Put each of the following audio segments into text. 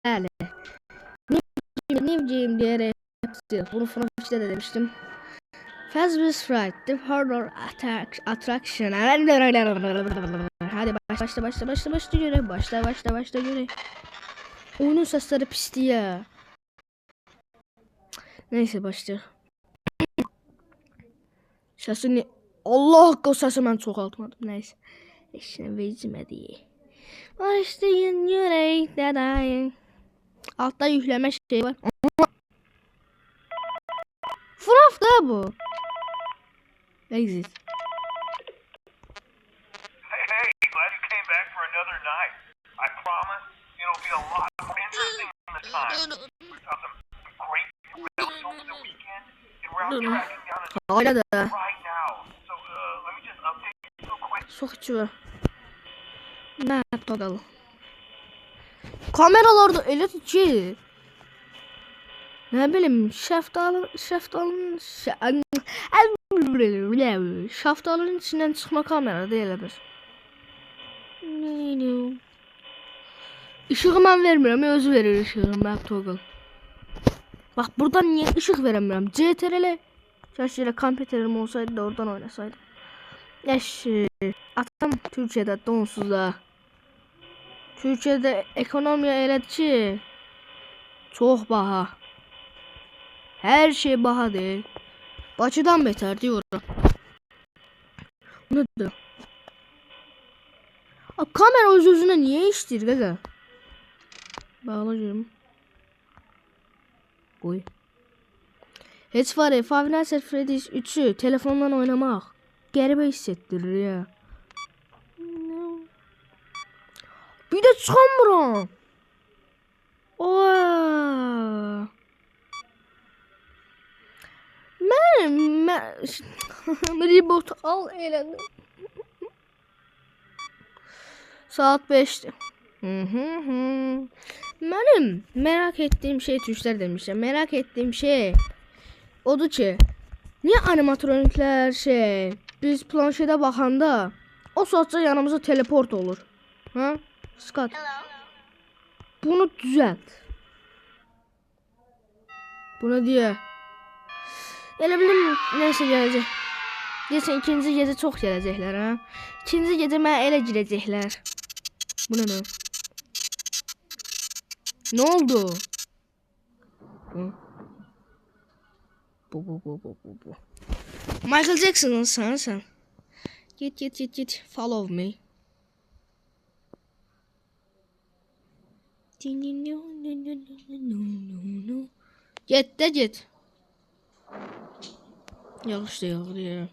Bəli. Newgame diyerek bunu FNAF'te de demiştim. Fazbear's Fright, The Horror Attraction. Hadi başla göre. Başla göre. Oyunun sesleri pisti ya. Neyse başla. Sesini Allah hakkı sesi mən çoxaltmadım. Neyse. Eşine vecimedi. Başlayın yürek dedayın. Altta yükleme şey var. FNAF da bu. Exit. Hey, glad you came back for another night. I promise it'll be a lot more interesting this time. We got some great new rounds over the weekend, and we're out tracking down a Hala da. right now. So, let me just update you real quick. Soxçu. Ne bakalım. Kameralarda elə ki. Ne bileyim şaftalın içinden çıkma kamera değildir. Işığı mən vermirəm, özü verir ışığı map toggle. Bak buradan niye ışık veremiyorum? CTRL. Şaşırı kompüterim olsaydı da oradan oynasaydım. Eşi. Atam Türkiye'de donsuzda. Türkiye'de ekonomi elə ki çok baha. Her şey baha değil. Bakıdan beter diyorum. Nedir? Kamera öz-özünə niye işləyir qaqa? Bağlayacağım. Qoy. Heç var ya, Five Nights at Freddy's 3'ü telefondan oynamaq qəribə hissettirir ya. Bir də çıxamıram. Ooo. Mən reboot al elədim. Saat 5'ti. Benim merak ettiğim şey tuşlar demişler. Merak ettiğim şey odur ki niye animatronikler biz planşede bakanda o saatçı yanımıza teleport olur. Ha? Scott. Bunu düzelt. Bunu diye. Elə bilim neyse gələcək. Deyəsən ikinci gecə çox gələcəklər ha. İkinci gecə mənə elə girəcəklər. Bu ne? Ne oldu? Hı? Bu. Michael Jackson'ın sen. Git. Follow me. Git. Yağış da yağır ya.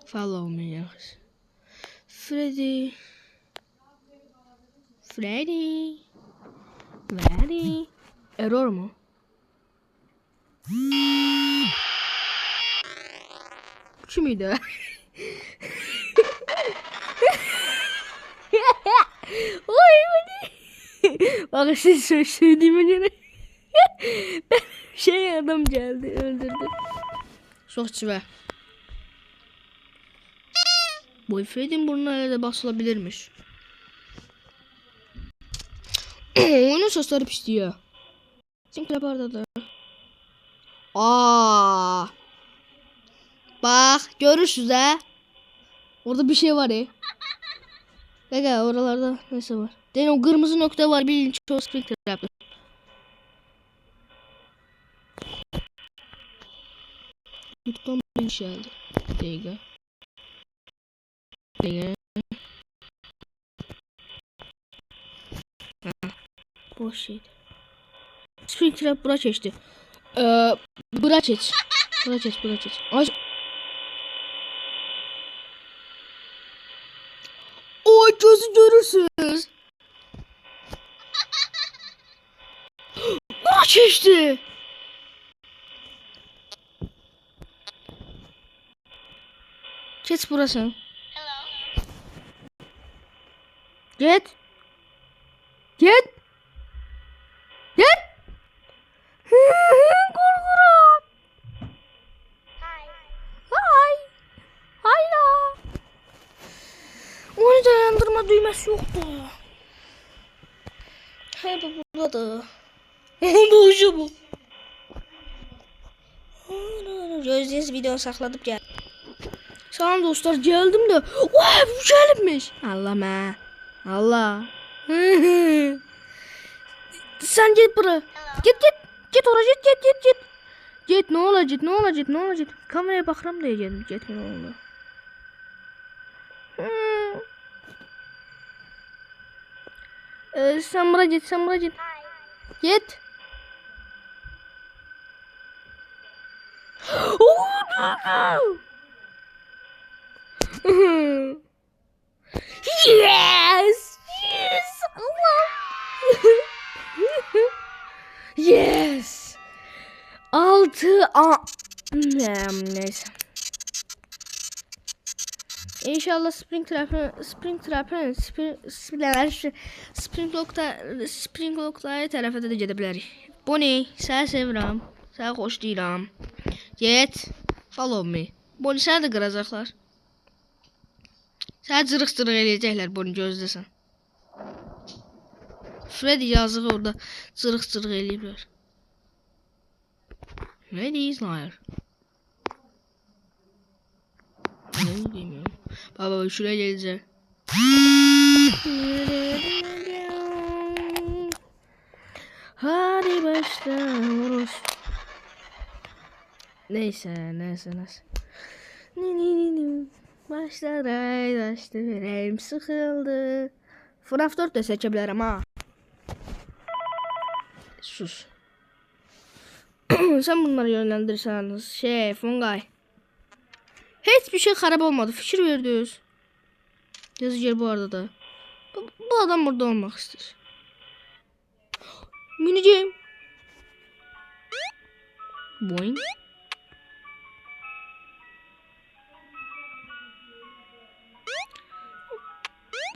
Follow me yağış. Freddy. Error mu? Kimiydi? Oy bu. Bak siz söylediğime göre ben adam geldi öldürdü. Soğukçu be. Boyfriend'in burnuna da basılabilirmiş. Onun sesleri pis diyor. Bizimkiler barda da. Bak görürsünüz ha. Orada bir şey var ya. Gaga oralarda neyse var. Den o kırmızı nokta var, bilin çok sprinter yaptı. YouTube'dan bir şey aldı. Dega. Boş şeydi. Springtrap bura geçti. Bura geç. Ay. Oy gözü görürsünüz. Bura geçti. Geç burası. Git. Korkuram. Hayla. Onu dayandırma düğmesi yoktu. Hep buradadır. Bu ucu bu. Gözünüz videonu saxladıb gəl. Salam dostlar, geldim de. Vay, bu gəlibmiş. Allah mə. Allah. Sen git bura. Git. Git oraya git. Git, ne olacak? Kameraya baxıram da geldim. Git, ne oldu? Sen bura git. Git. Yes. Allah. Yes. 6 neyse. İnşallah Spring Lock'lara tərəfə də gedə bilərik. Bonnie, səni sevirəm. Səni xoşlayıram. Get. Follow me. Bonnie, səni də qıracaqlar. Səni cırıq eləyəcəklər, Bonnie, gözləsən. Freddy yazığı orada cırıq eləyiblər. Freddy is liar. Ne bilmiyorum. Baba şuraya geleceğim. Hadi başla vurur. Neyse. Başladı yüreğim sıkıldı. FNAF 4 de seçebilirim ha. Sus. Sen bunları yönlendirsen Fungay. Hiçbir şey xarab olmadı. Fikir verdiniz. Yazıcı bu arada da. Bu adam burada olmak ister. Mineceğim. Boing.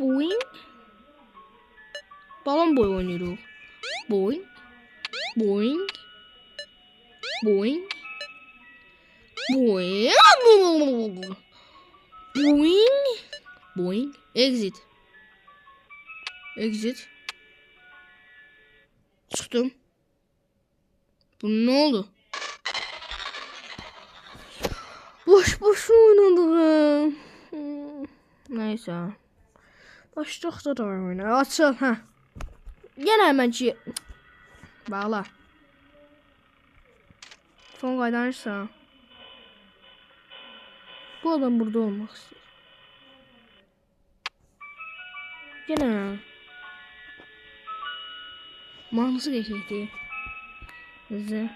Boing. Balon boy oynuyoruz. Boing. Boing. Boing. Boing. Boing. Boing. Exit. Çıktım. Bu ne oldu? Boş oynadım. Neyse. Başlıqda da oyna. Açıl ha. Yenə həmənki bağla. Son qaydanırsa. Bu adam burada olmaq istəyir. Yenə. Mahnısı geçecekti. Hızlı.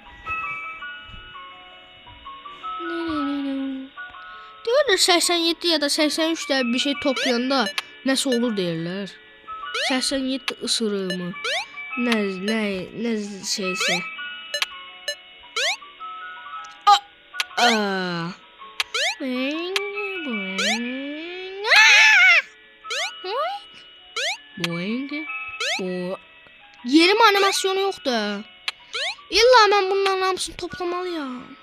Diyorlar 87 ya da 83 de bir şey toplayanda nasıl olur derler. 87 ısırığı mı? Ne şeyse. Boing. Yerim animasyonu yoktu. İlla ben bunların hamısını toplamalıyım.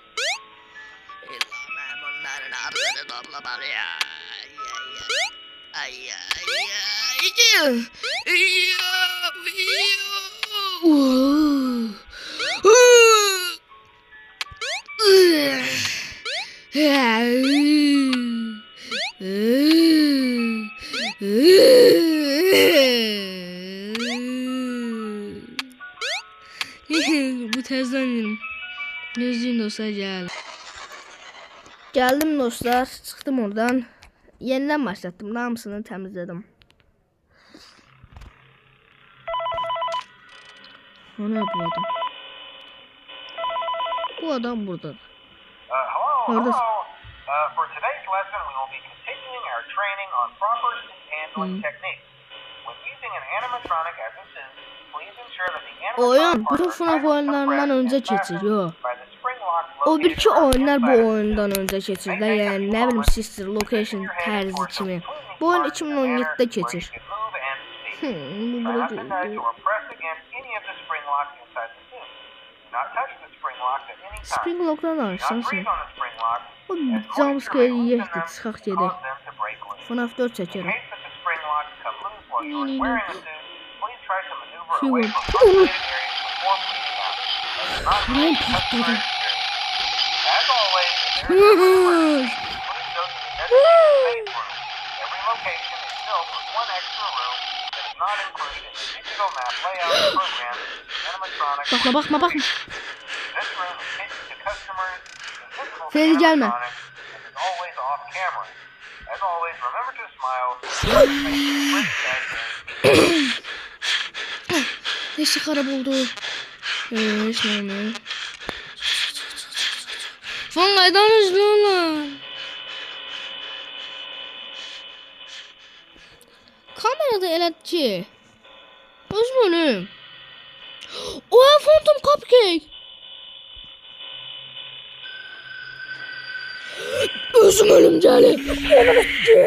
Bu tezden yerim. Gözlüğün dostlar gel. Geldim dostlar. Çıktım oradan. Yeniden başlattım. Namsını temizledim. O ne bu adam? Bu adam burada. Hello. For today's lesson, we will be continuing our training on proper suit handling techniques. When using an animatronic as a suit, please ensure that the animatronic Oyun bütün FNAF oyunlarından önce geçiriyor. O birki oyunlar bu oyundan önce geçirdi. Yani ne bileyim Sister Location tarzı kimi. Bu oyun 2017'de geçir. Bu burada. Spring Lock'dan alırsansın. O jumpscare yiyekti, çıxaq gedək. FNAF 4 çəkərəm. safer Şey away var. from populated areas with more police cameras. It's not Buraya really customer patladı. experience. As always, if there is a emergency, please go to the designated safe room. Every location is built with one extra room that is not included in the digital map layout program animatronics. Bakma bakma bakma. This room is hidden to customers, invisible to Seni gelme. animatronics, and is always off camera. As always, remember to smile. Let's say Neyse kara buldu. Fangaydan izliyorlar. Kamerada elətçi. Özüm. Oha Phantom Cupcake. Özüm ölümcəli. Elətçi.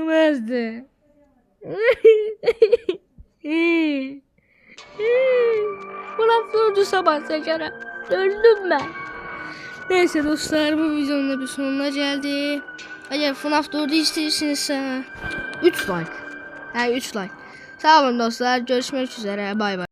Məzdi. Ulan vurdu sabah seçerek. Öldüm ben. Neyse dostlar, bu videonun da bir sonuna geldi. Eğer FNAF 4'ü istiyorsanız 3 like. Yani 3 like. Sağ olun dostlar. Görüşmek üzere. Bay bay.